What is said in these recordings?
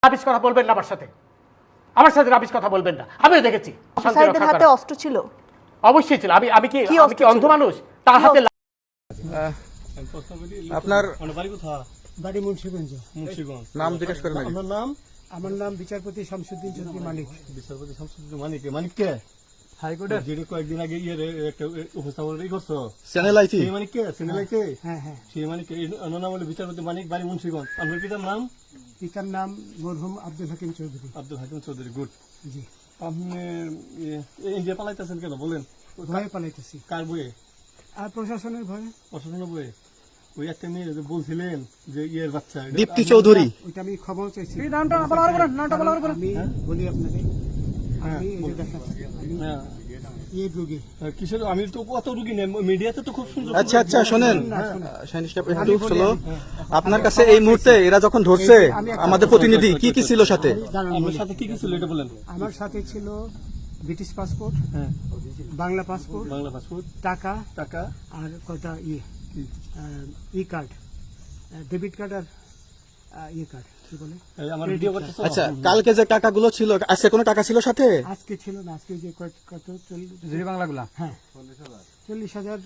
Rubbish কথা বলবেন না আমার সাথে রাবিশ কথা বলবেন না। আমিও দেখেছি অফিসারদের হাতে অস্ত্র ছিল। অবশ্যই ছিল। আমি কি অন্ধ মানুষ? তার হাতে আপনার বাড়ি মুন্সিগঞ্জ। নাম জিজ্ঞেস করেন আগে। আমার নাম বিচারপতি শামসুদ্দিন চৌধুরী মানিক। বিচারপতি শামসুদ্দিন মানিক। মানিক কে? হাইকোর্টের যেটা কয়েকদিন আগে একটা উপস্থাপন করছো চ্যানেল আইটি। সেই মানিক কে? চ্যানেল আইতে? হ্যাঁ হ্যাঁ। সেই মানিক নাম হলো বিচারপতি মানিক, বাড়ি মুন্সিগঞ্জ। আপনার পিতার নাম? পিতার নাম মরহুম আব্দুল হাকিম চৌধুরী। আব্দুল হাকিম চৌধুরী। গুড। জি। আপনি ইন্ডিয়া পালাইতেছেন কেন বলেন? ভয়ে পালাইতেছি। কার বইয়ে? আর প্রশাসনের ভয়ে। প্রশাসনের বইয়ে? ওই একটা মেয়ে যে বলছিলেন যে ইয়ের বাচ্চা, দীপ্তি চৌধুরী। ওইটা আমি খবর চাইছি। নামটা বলার আমি বলি আপনাকে, আমি এই যে দেখাচ্ছি, হ্যাঁ এই রোগী। কিসের? আমি তো কত রুগী নেই, মিডিয়াতে তো খুব সুন্দর। আচ্ছা আচ্ছা শোনেন, একটু স্লো। আপনার কাছে এই মুহূর্তে এরা যখন ধরছে আমাদের প্রতিনিধি কি কি ছিল সাথে? আপনার সাথে কি কি ছিল এটা বলেন। আমার সাথে ছিল ব্রিটিশ পাসপোর্ট, হ্যাঁ, বাংলা পাসপোর্ট, বাংলা পাসপোর্ট, টাকা টাকা, আর কটা ই কার্ড, ডেবিট কার্ড আর কার্ড, কি বলে এই আমার ভিডিও করতেছো। আচ্ছা, কালকে যে টাকাগুলো ছিল, আজকে কোনো টাকা ছিল সাথে? আজকে ছিল না, আজকে যে কত 40 বাংলাগুলা। হ্যাঁ 40,000।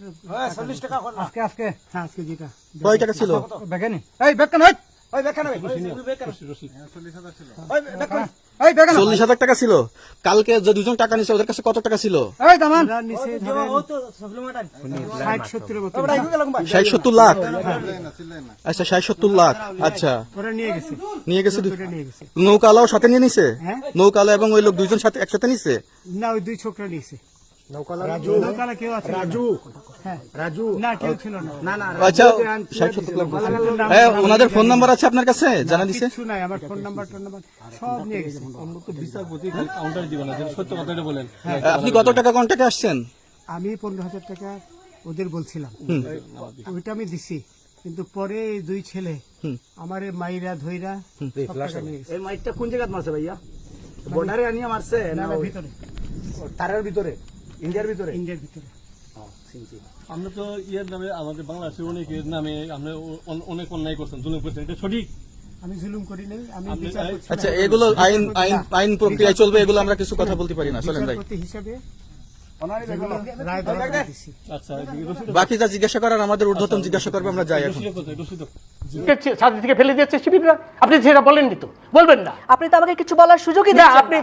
40 টাকা আজকে হ্যাঁ আজকে যেটা কয় টাকা ছিল? বেকেনি এই বেকেন হই ওই বেকেন হই রশিদ 40,000 টাকা ছিল। কালকে যে দুজন টাকা নিছে ওদের কাছে কত টাকা ছিল? এই দামান ওরা নিচে ধরেন 60-70 মতো। 60-70 লাখ। আচ্ছা 60-70 লাখ। আচ্ছা ওরা নিয়ে গেছে। নিয়ে গেছে। ওটা নিয়ে গেছে। নৌকালাও সাথে নিয়ে নিছে? হ্যাঁ। নৌকালা এবং ওই লোক দুইজন সাথে একসাথে নিছে? না, ওই দুই ছোকরা নিয়েছে। নৌকালা কেউ আছে? রাজু না, কেউ ছিল না। আচ্ছা 60-70 লাখ বলছে। ওনাদের ফোন নাম্বার আছে আপনার কাছে? জানা দিছে? কিছু নাই, আমার ফোন নাম্বার সব নিয়ে গেছে। বিচারপতি কাউন্টার দিবেন না, সত্য কথাটা বলেন। আপনি কত টাকা কন্টাক্টে আসছেন? আমি 15,000 টাকা ওদের বলছিলাম, ওইটা আমি দিছি। কিন্তু পরে এই দুই ছেলে আমার মাইরা ধইরা সব টাকা নিয়ে গেছে। এই মাইকটা কোন জায়গায় মারছে ভাইয়া? বর্ডারে আনিয়া মারছে না, ভিতরে, তারের ভিতরে, ইন্ডিয়ার ভিতরে। ইন্ডিয়ার ভিতরে। আমরা তো ইয়ের নামে, আমাদের বাংলাদেশের অনেকের নামে আমরা অনেক অন্যায় করছেন, জুলুম করছেন, এটা সঠিক? আমি জুলুম করি নাই, আমি আপনি- বিচার করছি। আচ্ছা, এগুলো আইন প্রক্রিয়ায় চলবে, এগুলো আমরা কিছু কথা বলতে পারি না। চলেন ভাই, বিচারপতি হিসাবে যেগুলো রায় দেওয়া দিছি। আচ্ছা, বাকি যা জিজ্ঞাসা করার আমাদের ঊর্ধ্বতন জিজ্ঞাসা করবে, আমরা যাই এখন। ছাদ থেকে ফেলে দিয়েছে শিবিররা। আপনি সেটা বলেননি তো, বলবেন না। আপনি তো আমাকে কিছু বলার সুযোগই না, দিচ্ছেন আপনি না।